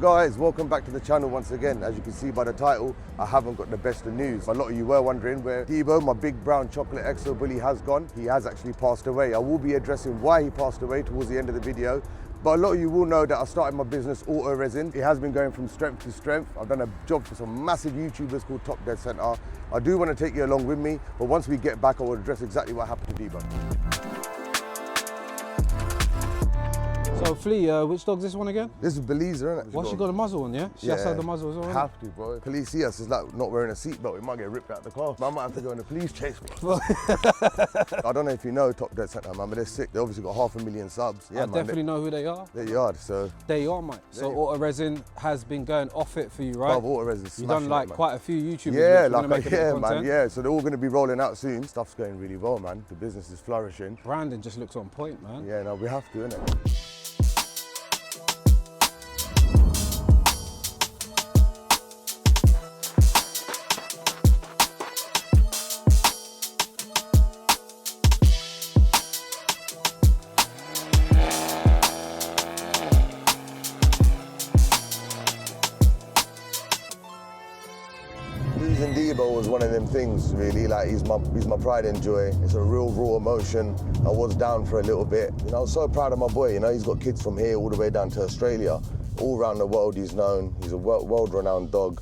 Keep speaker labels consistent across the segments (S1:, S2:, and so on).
S1: guys, welcome back to the channel once again. As you can see by the title, I haven't got the best of news. A lot of you were wondering where Deebo, my big brown chocolate exo bully, has gone. He has actually passed away. I will be addressing why he passed away towards the end of the video. But a lot of you will know that I started my business, AutoResin. It has been going from strength to strength. I've done a job for some massive YouTubers called Top Dead Center. I do want to take you along with me, but once we get back, I will address exactly what happened to Deebo.
S2: So Flea, which dog's this one again?
S1: This is Beliza, isn't it?
S2: Why she got a muzzle on, yeah? She has to have the muzzle as well.
S1: Have to, bro. Police see us, it's like not wearing a seatbelt. We might get ripped out of the car. I might have to go on a police chase, bro. I don't know if you know Top Dead Center, man, but they're sick. They obviously got 500,000 subs. Yeah,
S2: I definitely know who they are.
S1: There you are, so.
S2: There you are, mate. So AutoResin has been going off it for you, right?
S1: AutoResin.
S2: You've done like quite a few YouTubers.
S1: Yeah, man. Yeah, so they're all going to be rolling out soon. Stuff's going really well, man. The business is flourishing.
S2: Branding just looks on point, man.
S1: Yeah, no, we have to, innit? Losing Deebo was one of them things, really. Like he's my pride and joy. It's a real raw emotion. I was down for a little bit. You know, I was so proud of my boy. You know, he's got kids from here all the way down to Australia. All around the world he's known. He's a world-renowned dog.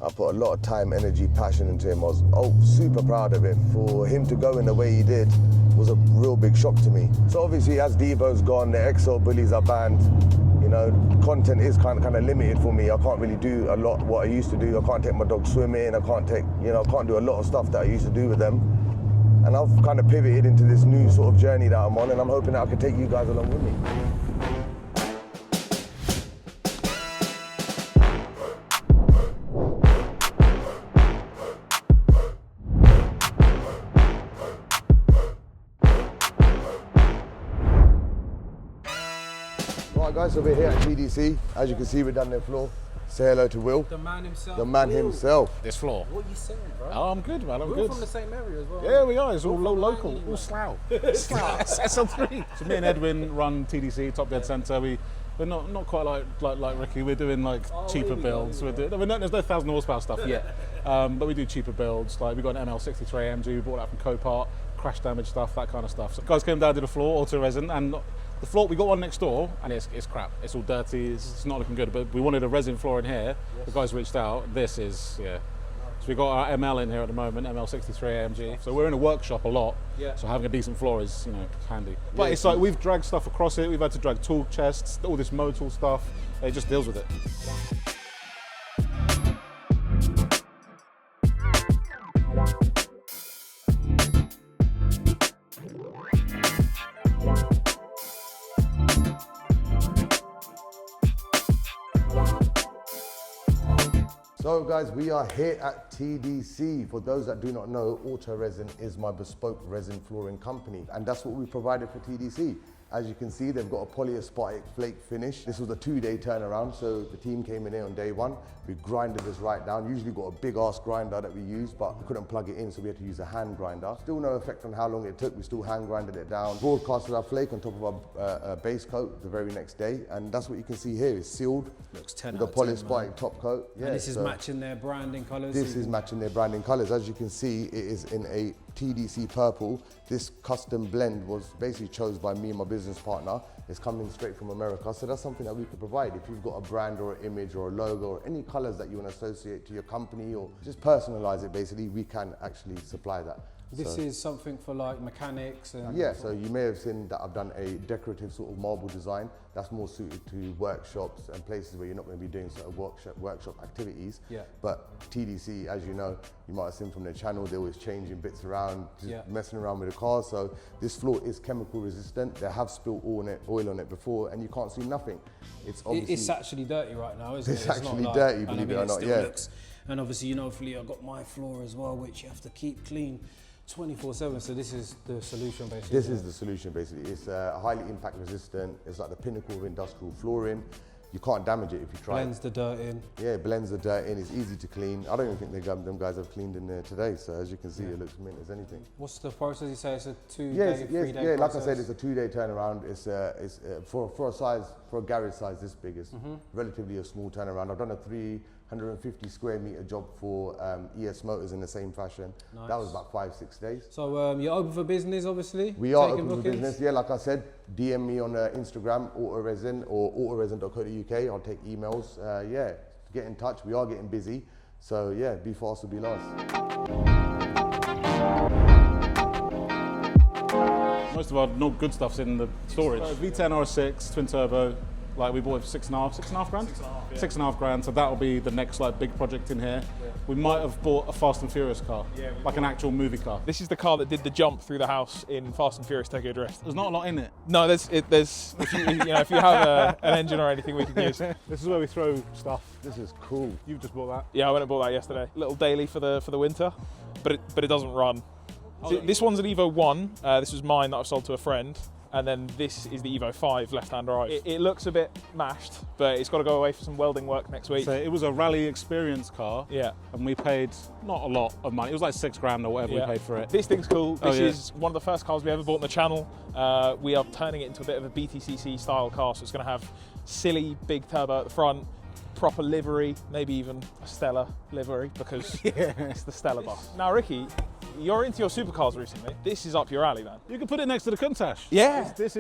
S1: I put a lot of time, energy, passion into him. I was super proud of him. For him to go in the way he did was a real big shock to me. So obviously, as Deebo's gone, the XO bullies are banned. You know, content is kind of limited for me. I can't really do a lot what I used to do. I can't take my dog swimming. I can't do a lot of stuff that I used to do with them. And I've kind of pivoted into this new sort of journey that I'm on, and I'm hoping that I can take you guys along with me. Right guys, so we're here at TDC. As you can see, we're down their floor. Say hello to Will.
S2: The man himself.
S1: The man himself.
S3: This floor.
S2: What are you saying, bro?
S3: Oh, I'm good, man. I'm good.
S2: We're from the same area as well.
S3: Yeah, we are. It's all local, all Slough. Slough. SL3. So me and Edwin run TDC, Top Dead Center. We're not quite like Ricky. We're doing like cheaper builds. There's no 1,000 horsepower stuff yet, but we do cheaper builds. Like we got an ML63 AMG. We bought that from Copart. Crash damage stuff, that kind of stuff. So guys came down to the floor, AutoResin, and the floor, we got one next door, and it's crap. It's all dirty, it's not looking good, but we wanted a resin floor in here. Yes. The guys reached out. This is, yeah. So we got our ML in here at the moment, ML63 AMG. So we're in a workshop a lot, so having a decent floor is, you know, handy. But it's like, we've dragged stuff across it. We've had to drag tool chests, all this motor stuff. It just deals with it.
S1: So guys, we are here at TDC. For those that do not know, AutoResin is my bespoke resin flooring company, and that's what we provided for TDC. As you can see, they've got a polyaspartic flake finish. This was a 2-day turnaround, so the team came in here on day 1. We grinded this right down. Usually got a big ass grinder that we use, but we couldn't plug it in, so we had to use a hand grinder. Still no effect on how long it took. We still hand grinded it down. Broadcasted our flake on top of our base coat the very next day, and that's what you can see here. It's sealed.
S2: Looks 10
S1: with a polyaspartic top coat.
S2: Yeah, and this is matching their branding colours.
S1: This is matching their branding colours. As you can see, it is in a TDC purple. This custom blend was basically chosen by me and my business partner. It's coming straight from America, so that's something that we could provide. If you've got a brand or an image or a logo or any colours that you want to associate to your company or just personalise it, basically, we can actually supply that.
S2: This is something for like mechanics and...
S1: Yeah, so you may have seen that I've done a decorative sort of marble design that's more suited to workshops and places where you're not going to be doing sort of workshop activities.
S2: Yeah.
S1: But TDC, as you know, you might have seen from their channel, they're always changing bits around, just messing around with the cars. So this floor is chemical resistant. They have spilled oil on it before, and you can't see nothing. It's obviously... It's
S2: actually dirty right now, isn't it?
S1: It's actually not dirty, believe it or not, yeah.
S2: And obviously, you know, I've got my floor as well, which you have to keep clean 24/7, so this is the solution basically.
S1: This is the solution basically. It's highly impact resistant. It's like the pinnacle of industrial flooring. you can't damage it if you try.
S2: Blends the dirt in.
S1: Yeah, it blends the dirt in, it's easy to clean. I don't even think them guys have cleaned in there today, so as you can see, it looks mint as anything.
S2: What's the process? You say it's a 2
S1: Yes,
S2: day,
S1: yes,
S2: 3 day
S1: yeah,
S2: process?
S1: like I said, it's a 2-day turnaround. It's for a garage size this big, it's relatively a small turnaround. I've done a 350 square meter job for ES Motors in the same fashion.
S2: Nice.
S1: That was about 5-6 days.
S2: So you're open for business, obviously?
S1: We are
S2: taking
S1: open for business. Yeah, like I said, DM me on Instagram, AutoResin or autoresin.co.uk. I'll take emails. Yeah, get in touch. We are getting busy. So yeah, be fast or be last.
S3: Most of our not good stuff's in the storage. V10 R6 twin turbo, like we bought it for 6.5 grand. 6.5 grand. So that'll be the next like big project in here. Yeah. We might have bought a Fast and Furious car, like an actual movie car.
S4: This is the car that did the jump through the house in Fast and Furious Tokyo Drift.
S3: There's not a lot in it.
S4: No, there's if you have an engine or anything we can use.
S3: This is where we throw stuff.
S1: This is cool.
S3: You've just bought that.
S4: Yeah, I went and bought that yesterday. Little daily for the winter, but it doesn't run. This one's an Evo 1. This was mine that I've sold to a friend. And then this is the Evo 5 left-hand drive. It looks a bit mashed, but it's got to go away for some welding work next week.
S3: So it was a rally experience car.
S4: Yeah.
S3: And we paid not a lot of money. It was like 6 grand or whatever we paid for it.
S4: This thing's cool. This is one of the first cars we ever bought on the channel. We are turning it into a bit of a BTCC style car, so it's going to have silly big turbo at the front, proper livery, maybe even a Stella livery because it's the Stella bus. Now, Ricky, you're into your supercars recently. This is up your alley, man.
S3: You can put it next to the Countach.
S4: Yeah.
S3: It's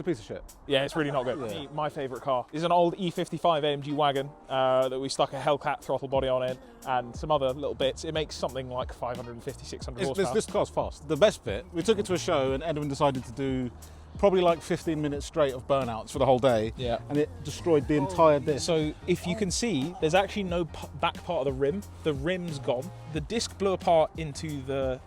S3: a piece of shit.
S4: Yeah, it's really not good. Yeah. My favourite car is an old E55 AMG wagon that we stuck a Hellcat throttle body on it and some other little bits. It makes something like 550, 600 horsepower.
S3: This car's fast. The best bit, we took it to a show and Edwin decided to do probably like 15 minutes straight of burnouts for the whole day. Yeah. And it destroyed the entire disc.
S4: So if you can see, there's actually no back part of the rim. The rim's gone. The disc blew apart into the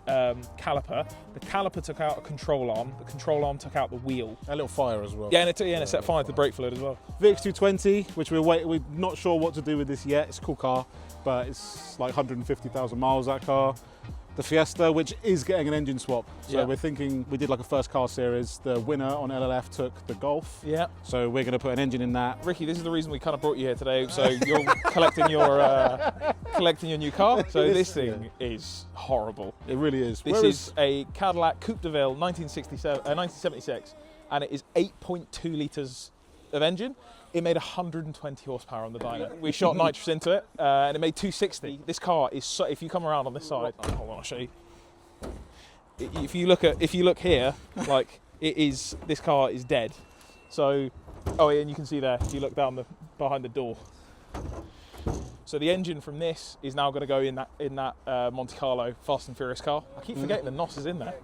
S4: caliper. The caliper took out a control arm. The control arm took out the wheel.
S3: A little fire as well.
S4: Yeah, and it set fire to the brake fluid as well.
S3: VX220, which we're not sure what to do with this yet. It's a cool car, but it's like 150,000 miles, that car. The Fiesta, which is getting an engine swap. So we're thinking, we did like a first car series. The winner on LLF took the Golf. Yeah. So we're going to put an engine in that.
S4: Ricky, this is the reason we kind of brought you here today. So you're collecting your new car. So this thing is horrible.
S3: It really is.
S4: This is a Cadillac Coupe de Ville 1976, and it is 8.2 litres of engine. It made 120 horsepower on the dyno. We shot nitrous into it, and it made 260. This car is so. If you come around on this side, hold on, I'll show you. If you look here, like it is. This car is dead. So, oh yeah, and you can see there. If you look down behind the door. So the engine from this is now going to go in that Monte Carlo Fast and Furious car. I keep forgetting the NOS is in there.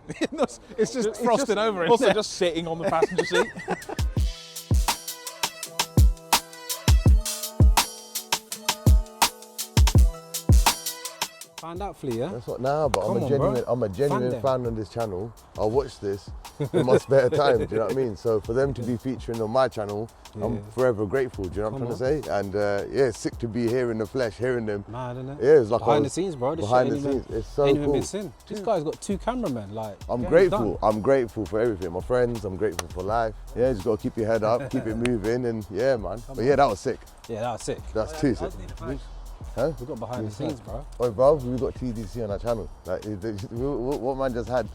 S3: It's just frosted over it.
S4: Also, just sitting on the passenger seat.
S2: Find out, Flea, yeah?
S1: That's not now, but I'm a genuine fan on this channel. I watch this in my spare time, do you know what I mean? So for them to be featuring on my channel, I'm forever grateful, do you know what I'm trying to say? And yeah, it's sick to be here in the flesh, hearing them.
S2: Mad, isn't it?
S1: Yeah, it's like
S2: behind the scenes, bro.
S1: Behind the scenes, it's so
S2: ain't
S1: cool.
S2: even been seen. This guy's got 2 cameramen, like.
S1: I'm grateful. I'm grateful for everything. My friends, I'm grateful for life. Yeah, just gotta keep your head up, keep it moving, and yeah, man. But yeah, that was sick.
S2: Yeah, that was sick.
S1: That's too sick. Huh?
S2: We got behind the scenes, bro.
S1: Oh, bro, we got TDC on our channel. Like, what man just had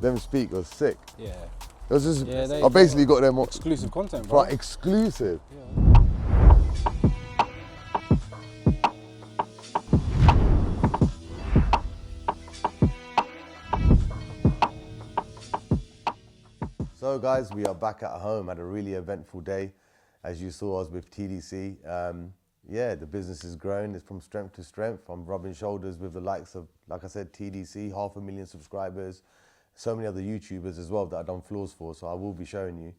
S1: them speak was sick. Yeah. It was just, I basically got them
S2: exclusive content, bro.
S1: Right, exclusive.
S2: Yeah.
S1: So guys, we are back at home. Had a really eventful day. As you saw, I was with TDC. Yeah, the business has grown. It's from strength to strength. I'm rubbing shoulders with the likes of, like I said, TDC, 500,000 subscribers, so many other YouTubers as well that I've done floors for, so I will be showing you.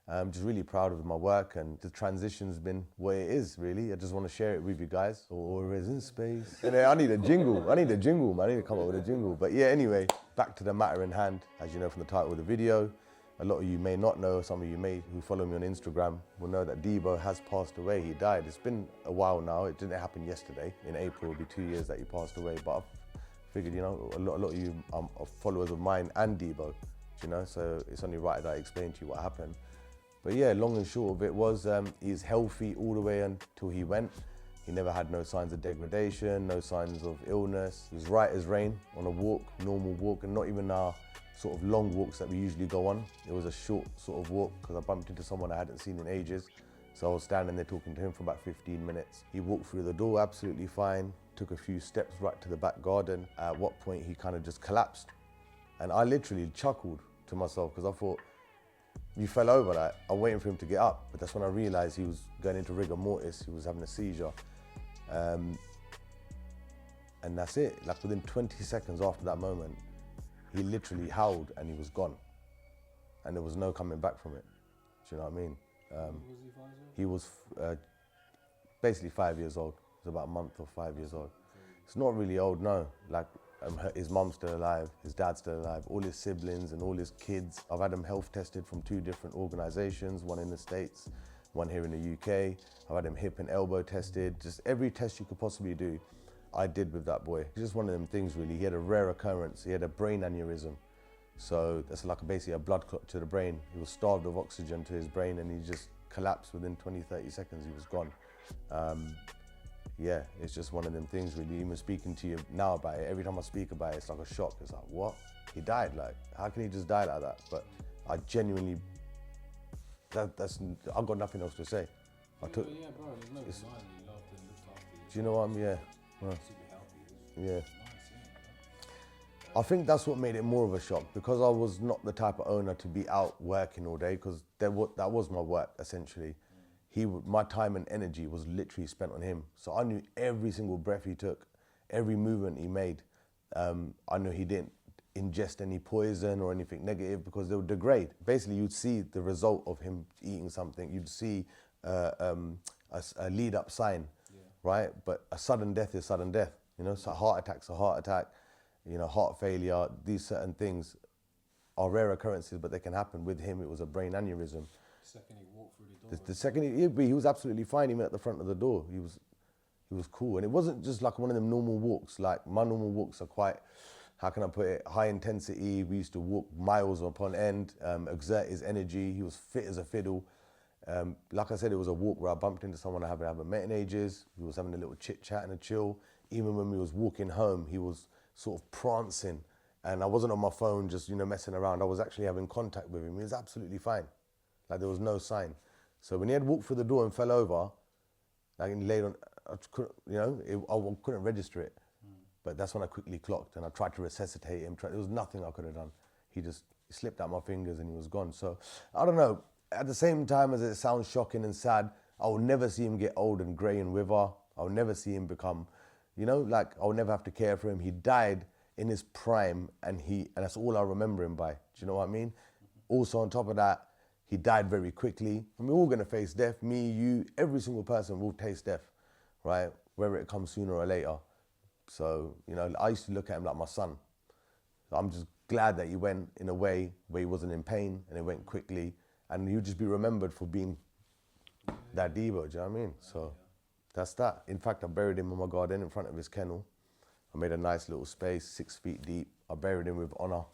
S1: I'm just really proud of my work, and the transition's been what it is, really. I just want to share it with you guys. Or is in space. And I need a jingle. I need a jingle, man. I need to come up with a jingle. But yeah, anyway, back to the matter in hand. As you know from the title of the video, a lot of you may not know, some of you may, who follow me on Instagram, will know that Deebo has passed away. He died. It's been a while now. It didn't happen yesterday. In April, it'll be 2 years that he passed away. But I figured, you know, a lot of you are followers of mine and Deebo, you know, so it's only right that I explain to you what happened. But yeah, long and short of it was he's healthy all the way until he went. He never had no signs of degradation, no signs of illness. He was right as rain on a walk, normal walk, and not even our sort of long walks that we usually go on. It was a short sort of walk because I bumped into someone I hadn't seen in ages. So I was standing there talking to him for about 15 minutes. He walked through the door absolutely fine, took a few steps right to the back garden, at what point he kind of just collapsed. And I literally chuckled to myself because I thought, you fell over, like, I'm waiting for him to get up. But that's when I realized he was going into rigor mortis, he was having a seizure. And that's it. Like within 20 seconds after that moment, he literally howled and he was gone. And there was no coming back from it. Do you know what I mean? He was basically 5 years old. He was about a month or 5 years old. It's not really old, no. Like his mum's still alive, his dad's still alive, all his siblings and all his kids. I've had him health tested from 2 different organizations, one in the States, one here in the UK. I've had him hip and elbow tested. Just every test you could possibly do, I did with that boy. It's just one of them things really. He had a rare occurrence. He had a brain aneurysm. So that's like basically a blood clot to the brain. He was starved of oxygen to his brain and he just collapsed within 20, 30 seconds, he was gone. Yeah, it's just one of them things really. Even speaking to you now about it, every time I speak about it, it's like a shock. It's like, what? He died, like, how can he just die like that? But I genuinely, I've got nothing else to say.
S2: Yeah, bro, there's no denying you loved and looked after you.
S1: Do you know what I'm, yeah.
S2: Super healthy.
S1: Yeah.
S2: Nice,
S1: I think that's what made it more of a shock because I was not the type of owner to be out working all day because that was my work essentially. My time and energy was literally spent on him. So I knew every single breath he took, every movement he made. I knew he didn't ingest any poison or anything negative because they would degrade. Basically, you'd see the result of him eating something. You'd see a lead-up sign, right? But a sudden death is sudden death. You know, so heart attack's a heart attack. You know, heart failure. These certain things are rare occurrences, but they can happen. With him, it was a brain aneurysm.
S2: Second he walked through the door.
S1: The second he was absolutely fine. He went at the front of the door. He was cool, and it wasn't just like one of them normal walks. Like my normal walks are quite, how can I put it, high intensity. We used to walk miles upon end, exert his energy. He was fit as a fiddle. Like I said, it was a walk where I bumped into someone I haven't met in ages. We was having a little chit chat and a chill. Even when we was walking home, he was sort of prancing, and I wasn't on my phone just messing around. I was actually having contact with him. He was absolutely fine. Like there was no sign. So when he had walked through the door and fell over, like and laid on, I couldn't, I couldn't register it. But that's when I quickly clocked and I tried to resuscitate him. There was nothing I could have done. He slipped out my fingers and he was gone. So I don't know. At the same time as it sounds shocking and sad, I will never see him get old and grey and wither. I'll never see him become, I'll never have to care for him. He died in his prime and that's all I remember him by. Do you know what I mean? Also on top of that, he died very quickly. And we're all gonna face death. Me, you, every single person will taste death, right? Whether it comes sooner or later. So, I used to look at him like my son. I'm just glad that he went in a way where he wasn't in pain and it went quickly. And he'll just be remembered for being that Deebo, do you know what I mean? So that's that. In fact, I buried him in my garden in front of his kennel. I made a nice little space, 6 feet deep. I buried him with honor,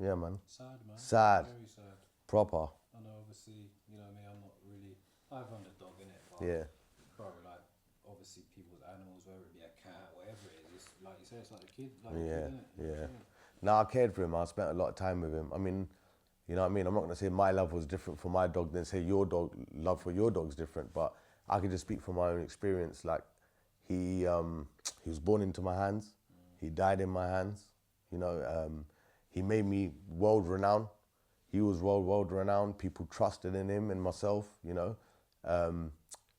S1: Yeah, man.
S2: Sad, man.
S1: Sad.
S2: Very sad.
S1: Proper.
S2: I know, obviously, me, I'm not really, I have underdog in it, but
S1: Yeah.
S2: bro, like, obviously people's animals, whether it be a cat, whatever it is, it's like you say, it's like a kid,
S1: Yeah,
S2: innit?
S1: yeah. No, I cared for him. I spent a lot of time with him. I mean, you know what I mean? I'm not going to say my love was different for my dog than say your love for your dog's different, but I could just speak from my own experience. Like, he was born into my hands. He died in my hands. He made me world renowned. He was world renowned. People trusted in him and myself,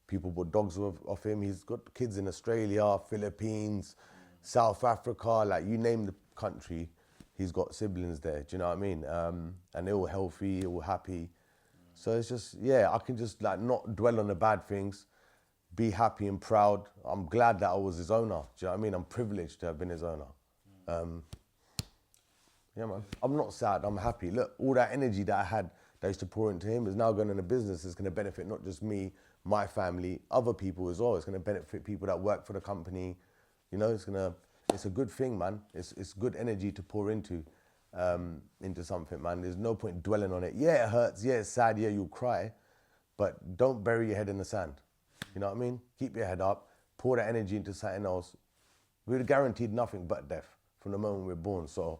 S1: People bought dogs off him. He's got kids in Australia, Philippines, South Africa, like you name the country, he's got siblings there, do you know what I mean? And they're all healthy, all happy. So it's just, I can just like not dwell on the bad things, be happy and proud. I'm glad that I was his owner, do you know what I mean? I'm privileged to have been his owner. Yeah, man. I'm not sad, I'm happy. Look, all that energy that I had that I used to pour into him is now going into business. It's going to benefit not just me, my family, other people as well. It's going to benefit people that work for the company. It's a good thing, man. It's good energy to pour into. into something, man. There's no point dwelling on it. Yeah, it hurts. Yeah, it's sad. Yeah, you'll cry. But don't bury your head in the sand. You know what I mean? Keep your head up. Pour that energy into something else. We're guaranteed nothing but death from the moment we're born. So,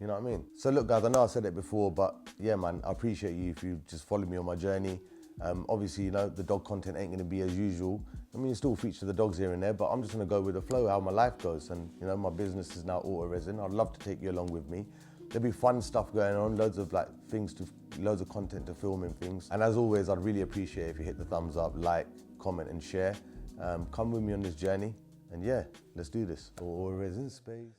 S1: you know what I mean? So look, guys, I know I said it before, but yeah, man, I appreciate you if you just follow me on my journey. Obviously, you know, the dog content ain't gonna be as usual. I mean, you still feature the dogs here and there, but I'm just gonna go with the flow, how my life goes. And, you know, my business is now AutoResin. I'd love to take you along with me. There'll be fun stuff going on, loads of content to film and things. And as always, I'd really appreciate if you hit the thumbs up, like, comment and share. Come with me on this journey. And yeah, let's do this. AutoResin space.